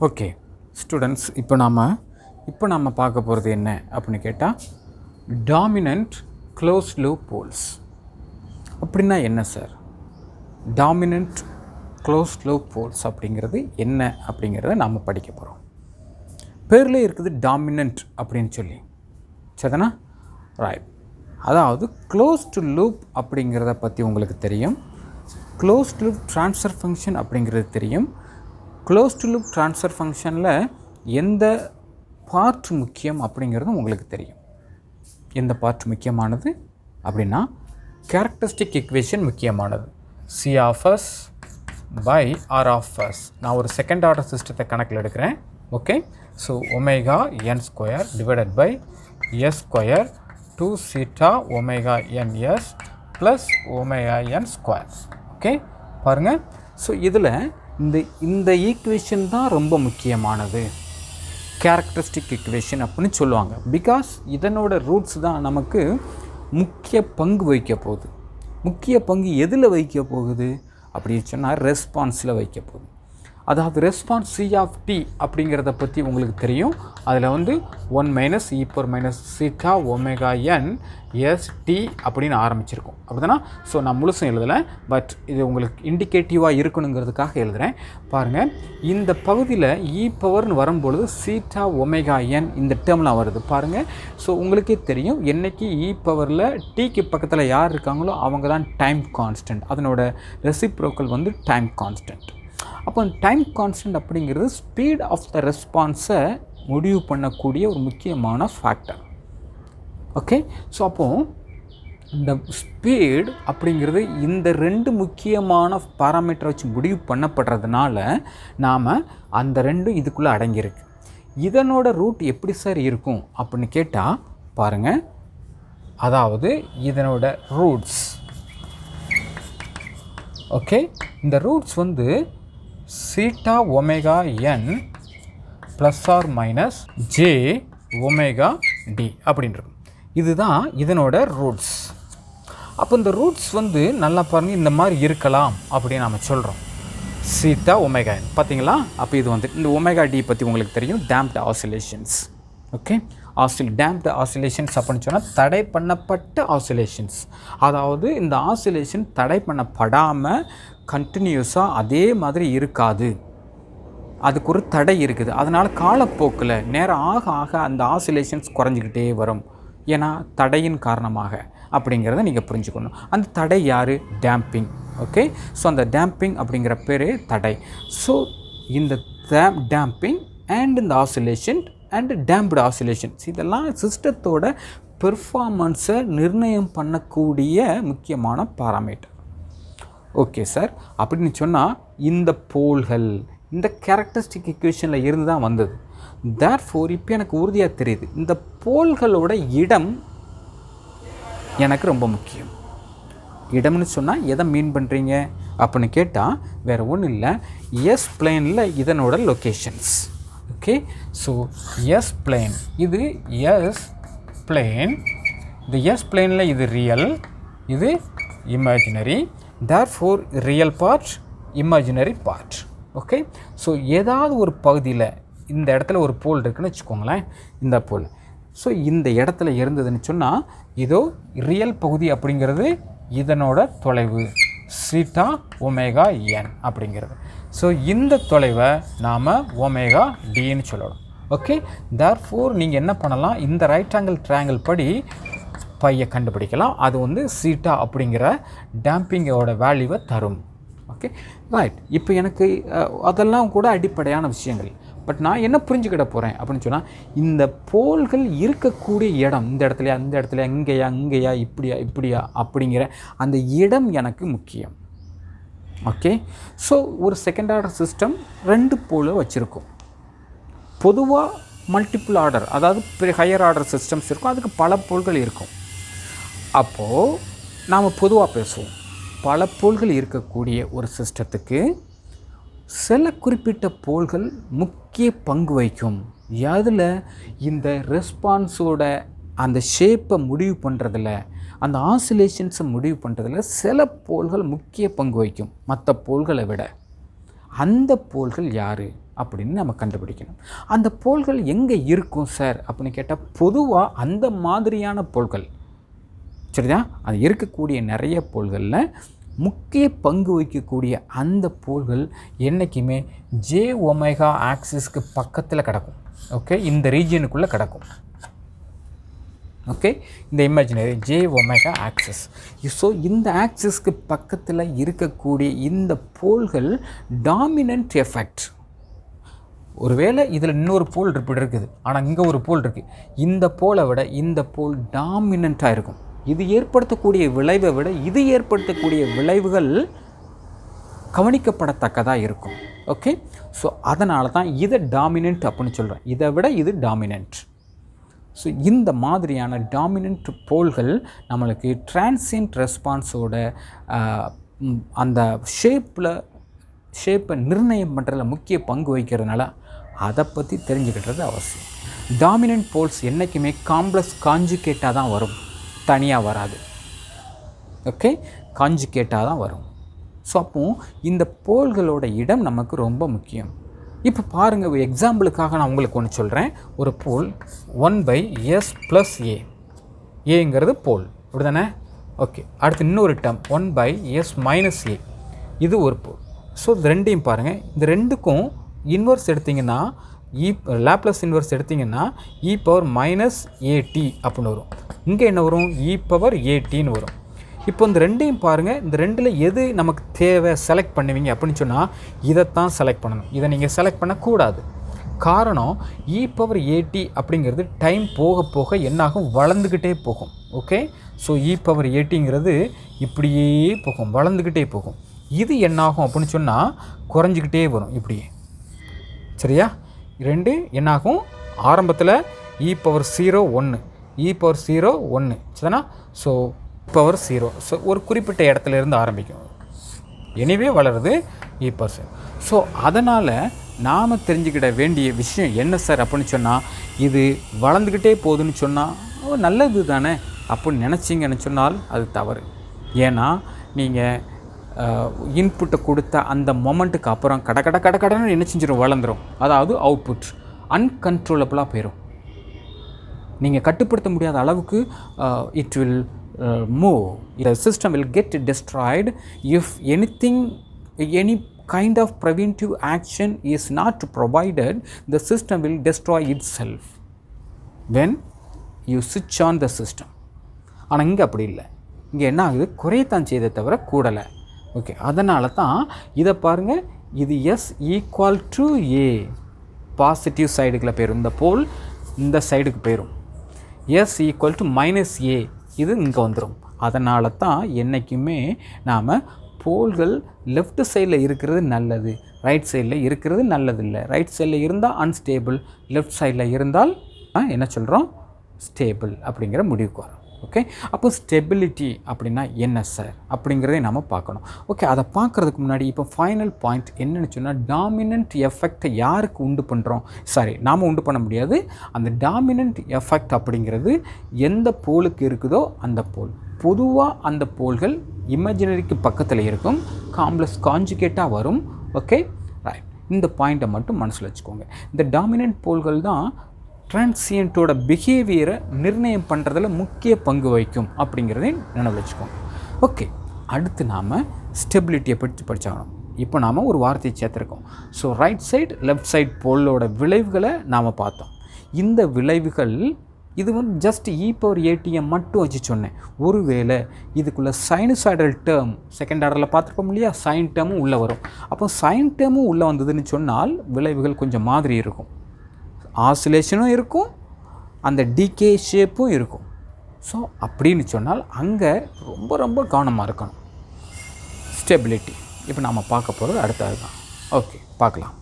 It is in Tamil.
ஓகே ஸ்டூடெண்ட்ஸ், இப்போ நாம் பார்க்க போகிறது என்ன அப்படின்னு கேட்டால், டாமினன்ட் க்ளோஸ் லூப் போல்ஸ் அப்படின்னா என்ன சார்? டாமினன்ட் க்ளோஸ் லூப் போல்ஸ் அப்படிங்கிறது என்ன அப்படிங்கிறத நாம் படிக்க போகிறோம். பேரில் இருக்குது டாமினன்ட் அப்படின்னு சொல்லி, சரிதானா? ரைட். அதாவது க்ளோஸ்டு லூப் அப்படிங்கிறத பற்றி உங்களுக்கு தெரியும். க்ளோஸ்டு லூப் ட்ரான்ஸ்ஃபர் ஃபங்க்ஷன் அப்படிங்கிறது தெரியும். க்ளோஸ்டு லூப் ட்ரான்ஸ்ஃபர் ஃபங்க்ஷனில் எந்த பார்ட் முக்கியம் அப்படிங்கிறதும் உங்களுக்கு தெரியும். எந்த பார்ட் முக்கியமானது அப்படின்னா, கேரக்டரிஸ்டிக் ஈக்குவேஷன் முக்கியமானது. C of S by R of S. நான் ஒரு செகண்ட் ஆர்டர் சிஸ்டத்தை கணக்கில் எடுக்கிறேன். Okay, so omega N square divided by S square 2 theta omega N S plus omega N square. Okay, பாருங்கள். ஸோ இதில் இந்த ஈக்குவேஷன் தான் ரொம்ப முக்கியமானது, கேரக்டரிஸ்டிக் ஈக்குவேஷன் அப்படின்னு சொல்லுவாங்க. பிகாஸ் இதனோட ரூட்ஸ் தான் நமக்கு முக்கிய பங்கு வகிக்க போகுது. முக்கிய பங்கு எதில் வகிக்க போகுது அப்படின்னு சொன்னால், ரெஸ்பான்ஸில் வகிக்க போகுது. அதாவது ரெஸ்பான்ஸ் சி ஆஃப் டி அப்படிங்கிறத பற்றி உங்களுக்கு தெரியும். அதில் 1 minus E power minus theta omega N S T அப்படின்னு ஆரம்பிச்சிருக்கோம், அப்படிதானா? ஸோ நான் முழுசும் எழுதலை, பட் இது உங்களுக்கு இண்டிகேட்டிவாக இருக்கணுங்கிறதுக்காக எழுதுகிறேன். பாருங்கள், இந்த பகுதியில் இ பவர்னு வரும்பொழுது சீட்டா ஒமேகா என் இந்த டேர்ம்லாம் வருது பாருங்கள். ஸோ உங்களுக்கே தெரியும், என்றைக்கு இ பவரில் டிக்கு பக்கத்தில் யார் இருக்காங்களோ அவங்க தான் டைம் கான்ஸ்டன்ட். அதனோட ரெசிப்ரோக்கல் டைம் கான்ஸ்டன்ட். அப்போ டைம் கான்ஸ்டன்ட் அப்படிங்கிறது ஸ்பீட் ஆஃப் த ரெஸ்பான்ஸை முடிவு பண்ணக்கூடிய ஒரு முக்கியமான ஃபேக்டர். ஓகே, ஸோ அப்போது இந்த ஸ்பீட் அப்படிங்கிறது இந்த ரெண்டு முக்கியமான பாராமீட்டரை வச்சு முடிவு பண்ணப்படுறதுனால நாம் அந்த ரெண்டும் இதுக்குள்ளே அடங்கியிருக்கு. இதனோட ரூட் எப்படி சார் இருக்கும் அப்படின்னு கேட்டால் பாருங்கள், அதாவது இதனோட ரூட்ஸ், ஓகே, இந்த roots theta omega N plus R minus J omega T அப்படின்னு இருக்கும். இதுதான் இதனோட ரூட்ஸ். அப்போ இந்த ரூட்ஸ் நல்லா பாருங்கள், இந்த மாதிரி இருக்கலாம் அப்படின்னு நம்ம சொல்கிறோம். சீட்டா ஒமேகா என் பார்த்தீங்களா? அப்போ இது இந்த ஒமேகா டி பற்றி உங்களுக்கு தெரியும், damped oscillations. Okay, damped oscillations அப்படின்னு சொன்னால் தடை பண்ணப்பட்ட ஆசிலேஷன்ஸ். அதாவது இந்த ஆசிலேஷன் தடை பண்ணப்படாமல் கண்டினியூஸாக அதே மாதிரி இருக்காது, அதுக்கு ஒரு தடை இருக்குது. அதனால் காலப்போக்கில் நேரம் ஆக ஆக அந்த ஆசிலேஷன்ஸ் குறைஞ்சிக்கிட்டே வரும். ஏன்னா தடையின் காரணமாக அப்படிங்கிறத நீங்கள் புரிஞ்சுக்கணும். அந்த தடை யார்? டேம்பிங். ஓகே, ஸோ அந்த டேம்பிங் அப்படிங்கிற பேர் தடை. ஸோ இந்த டேம்பிங் அண்ட் இந்த ஆசிலேஷன் அண்ட் டேம்ப்டு ஆசிலேஷன்ஸ் இதெல்லாம் சிஸ்டத்தோட பெர்ஃபார்மன்ஸை நிர்ணயம் பண்ணக்கூடிய முக்கியமான பாராமீட்டர். ஓகே சார், அப்படின்னு சொன்னால் இந்த போல்கள் இந்த கேரக்டரிஸ்டிக் ஈக்குவேஷனில் இருந்து தான் வந்தது. தேர்ஃபோர் இப்போ எனக்கு உறுதியாக தெரியுது, இந்த போல்களோட இடம் எனக்கு ரொம்ப முக்கியம். இடம்னு சொன்னால் எதை மீன் பண்ணுறீங்க அப்படின்னு கேட்டால் வேறு ஒன்றும் இல்லை, எஸ் பிளேனில் இதனோட locations. Okay, so S plane, இது எஸ் பிளேன். இந்த எஸ் பிளேனில் இது ரியல், இது imaginary. Therefore real part, imaginary part. Okay, so ஏதாவது ஒரு பகுதியில் இந்த இடத்துல ஒரு போல் இருக்குதுன்னு வச்சுக்கோங்களேன், இந்த போல். ஸோ இந்த இடத்துல இருந்ததுன்னு சொன்னால் இதோ ரியல் பகுதி அப்படிங்கிறது இதனோட தொலைவு சீட்டா ஒமேகா என் அப்படிங்கிறது. ஸோ இந்த தொலைவை நாம் ஒமேகா டின்னு சொல்லணும். ஓகே, தேர்ஃபோர் நீங்கள் என்ன பண்ணலாம், இந்த ரைட் ஆங்கிள் ட்ரையாங்கிள் படி பையை கண்டுபிடிக்கலாம். அது சீட்டா அப்படிங்கிற டேம்பிங்கோட வேல்யூவை தரும். Okay, right. இப்போ எனக்கு அதெல்லாம் கூட அடிப்படையான விஷயங்கள். பட் நான் என்ன புரிஞ்சுக்கிட போகிறேன் அப்படின்னு சொன்னால், இந்த போல்கள் இருக்கக்கூடிய இடம், இந்த இடத்துலையா இந்த இடத்துல இங்கேயா இப்படியா அப்படிங்கிற அந்த இடம் எனக்கு முக்கியம். ஓகே, ஸோ ஒரு செகண்ட் ஆர்டர் சிஸ்டம் 2 போலை வச்சுருக்கோம். பொதுவாக மல்டிபிள் ஆர்டர், அதாவது ஹையர் ஆர்டர் சிஸ்டம்ஸ் இருக்கும், அதுக்கு பல போல்கள் இருக்கும். அப்போது நாம் பொதுவாக பேசுவோம், பல போல்கள் இருக்கக்கூடிய ஒரு சிஸ்டத்துக்கு சில குறிப்பிட்ட போல்கள் முக்கிய பங்கு வகிக்கும். அதில் இந்த ரெஸ்பான்ஸோட அந்த ஷேப்பை முடிவு பண்ணுறதில்ல, அந்த ஆசிலேஷன்ஸை முடிவு பண்ணுறதில்ல சில போல்கள் முக்கிய பங்கு வகிக்கும் மற்ற போல்களை விட. அந்த போல்கள் யார் அப்படின்னு நம்ம கண்டுபிடிக்கணும். அந்த போல்கள் எங்கே இருக்கும் சார் அப்படின்னு கேட்டால், பொதுவாக அந்த மாதிரியான போல்கள் சரிதா, அது இருக்கக்கூடிய நிறைய போல்களில் முக்கிய பங்கு வகிக்கக்கூடிய அந்த போல்கள் என்றைக்குமே ஜே ஒமேகா ஆக்சிஸ்க்கு பக்கத்தில் கிடக்கும். ஓகே, இந்த ரீஜியனுக்குள்ளே கிடக்கும். ஓகே, இந்த imaginary J omega axis. So இந்த ஆக்சிஸ்க்கு பக்கத்தில் இருக்கக்கூடிய இந்த போல்கள் டாமினன்ட் எஃபெக்ட். ஒருவேளை இதில் இன்னொரு போல் இப்படி இருக்குது, ஆனால் இங்கே ஒரு போல் இருக்குது, இந்த போலை விட இந்த போல் டாமினண்ட்டாக இருக்கும். இது ஏற்படுத்தக்கூடிய விளைவை விட இது ஏற்படுத்தக்கூடிய விளைவுகள் கவனிக்கப்படத்தக்கதாக இருக்கும். ஓகே, ஸோ அதனால தான் இதை டாமினன்ட் அப்படின்னு சொல்கிறேன், இதை விட இது டாமினன்ட். ஸோ இந்த மாதிரியான டாமினன்ட் போல்கள் நம்மளுக்கு டிரான்சியன்ட் ரெஸ்பான்ஸோட அந்த ஷேப்பை நிர்ணயம் பண்ணுறதுல முக்கிய பங்கு வகிக்கிறதுனால அதை பற்றி தெரிஞ்சுக்கிட்டது அவசியம். டாமினன்ட் போல்ஸ் என்றைக்குமே காம்ப்ளெக்ஸ் காஞ்சுகேட்டாக தான் வரும், தனியாக வராது. ஓகே, காஞ்சுகேட்டாக தான் வரும். ஸோ அப்போது இந்த போல்களோட இடம் நமக்கு ரொம்ப முக்கியம். இப்போ பாருங்கள், எக்ஸாம்பிளுக்காக நான் உங்களுக்கு ஒன்று சொல்கிறேன். ஒரு போல் 1/s + a, ஏங்கிறது போல், இப்படி தானே? ஓகே, அடுத்து இன்னொரு டேர்ம் 1/s - a, இது ஒரு போல். ஸோ இது ரெண்டையும் பாருங்கள், இந்த ரெண்டுக்கும் இன்வர்ஸ் எடுத்திங்கன்னா, லாப்லஸ் இன்வர்ஸ் எடுத்திங்கன்னா e⁻ -at அப்படின்னு வரும். இங்கே என்ன வரும்? e⁻at வரும். இப்போ இந்த ரெண்டையும் பாருங்கள், இந்த ரெண்டில் எது நமக்கு தேவை செலக்ட் பண்ணுவீங்க அப்படின்னு சொன்னால் இதைத்தான் செலக்ட் பண்ணணும். இதை நீங்கள் செலக்ட் பண்ணக்கூடாது. காரணம், e⁻at அப்படிங்கிறது டைம் போக போக என்னாகும்? வளர்ந்துக்கிட்டே போகும். ஓகே, ஸோ e⁻atங்கிறது இப்படியே போகும், வளர்ந்துக்கிட்டே போகும். இது என்னாகும் அப்படின்னு சொன்னால் குறைஞ்சிக்கிட்டே வரும் இப்படியே. சரியா? ரெண்டு என்னாகும்? ஆரம்பத்தில் e⁻0 1, e⁻0 1 சரிதானா? ஸோ e⁻0, ஸோ ஒரு குறிப்பிட்ட இடத்துல இருந்து ஆரம்பிக்கும், எனிவே வளருது e⁻0. ஸோ அதனால் நாம் தெரிஞ்சுக்கிட வேண்டிய விஷயம் என்ன சார் அப்படின்னு சொன்னால், இது வளர்ந்துக்கிட்டே போகுதுன்னு சொன்னால் நல்லது தானே அப்படின்னு நினச்சிங்கன்னு சொன்னால் அது தவறு. ஏன்னா நீங்கள் இன்புட்டை கொடுத்த அந்த மொமெண்ட்டுக்கு அப்புறம் கடன்னு என்ன செஞ்சிடும்? வளர்ந்துடும். அதாவது அவுட்புட் அன்கண்ட்ரோலபிளாக போயிடும். நீங்கள் கட்டுப்படுத்த முடியாத அளவுக்கு it will move. The system will get destroyed if any kind of preventive action is not provided. The system will destroy itself when you switch on the system. ஆனால் இங்கே அப்படி இல்லை. இங்கே என்ன ஆகுது? குறையத்தான் செய்தே தவிர கூடலை. ஓகே, அதனால தான் இதை பாருங்கள், இது S equal to A, positive சைடுக்குள்ள போயிடும். இந்த போல் இந்த சைடுக்கு போயிடும். எஸ் ஈக்குவல் டு -a, இது இங்கே வந்துடும். அதனால தான் என்றைக்குமே நாம் போல்கள் லெஃப்ட் சைடில் இருக்கிறது நல்லது, ரைட் சைடில் இருக்கிறது நல்லதில்லை. ரைட் சைடில் இருந்தால் அன்ஸ்டேபிள், லெஃப்ட் சைடில் இருந்தால் என்ன சொல்கிறோம்? ஸ்டேபிள் அப்படிங்கிற முடிவுக்கு வரும். ஓகே, அப்போ ஸ்டெபிலிட்டி அப்படின்னா என்ன சார் அப்படிங்கிறதே நம்ம பார்க்கணும். ஓகே, அதை பார்க்குறதுக்கு முன்னாடி இப்போ ஃபைனல் பாயிண்ட் என்னென்னு சொன்னால், டாமினன்ட் எஃபெக்டை யாருக்கு உண்டு பண்ணுறோம்? நாம் உண்டு பண்ண முடியாது. அந்த டாமினன்ட் எஃபெக்ட் அப்படிங்கிறது எந்த போலுக்கு இருக்குதோ அந்த போல். பொதுவாக அந்த போல்கள் இமேஜினரிக்கு பக்கத்தில் இருக்கும், காம்ப்ளெக்ஸ் காஞ்சுகேட்டாக வரும். ஓகே, ரைட், இந்த பாயிண்ட்டை மட்டும் மனசில் வச்சுக்கோங்க. இந்த டாமினன்ட் போல்கள் தான் டிரான்சியண்ட்டோட பிஹேவியரை நிர்ணயம் பண்ணுறதுல முக்கிய பங்கு வகிக்கும் அப்படிங்கிறதையும் நினைவு வச்சுக்கோங்க. ஓகே, அடுத்து நாம் ஸ்டெபிலிட்டியை பற்றி படித்தாகணும். இப்போ நாம் ஒரு வார்த்தையை சேர்த்துருக்கோம். So right side left side போலோட விளைவுகளை நாம் பார்த்தோம். இந்த விளைவுகள் இது ஜஸ்ட் e⁻at மட்டும் வச்சு சொன்னேன். ஒருவேளை இதுக்குள்ளே சைனுசாய்டல் டேர்ம் செகண்ட் ஆர்டரில் பார்த்துருப்போம் இல்லையா, சைன் டேர்மும் உள்ளே வரும். அப்போ சைன் டேர்மும் உள்ளே வந்ததுன்னு சொன்னால் விளைவுகள் கொஞ்சம் மாதிரி இருக்கும், ஆசிலேஷனும் இருக்கும், அந்த டிகே ஷேப்பும் இருக்கும். ஸோ அப்படின்னு சொன்னால் அங்கே ரொம்ப ரொம்ப கவனமாக இருக்கணும். ஸ்டெபிலிட்டி இப்போ நாம் பார்க்க போகிறது அடுத்தது தான். ஓகே, பார்க்கலாம்.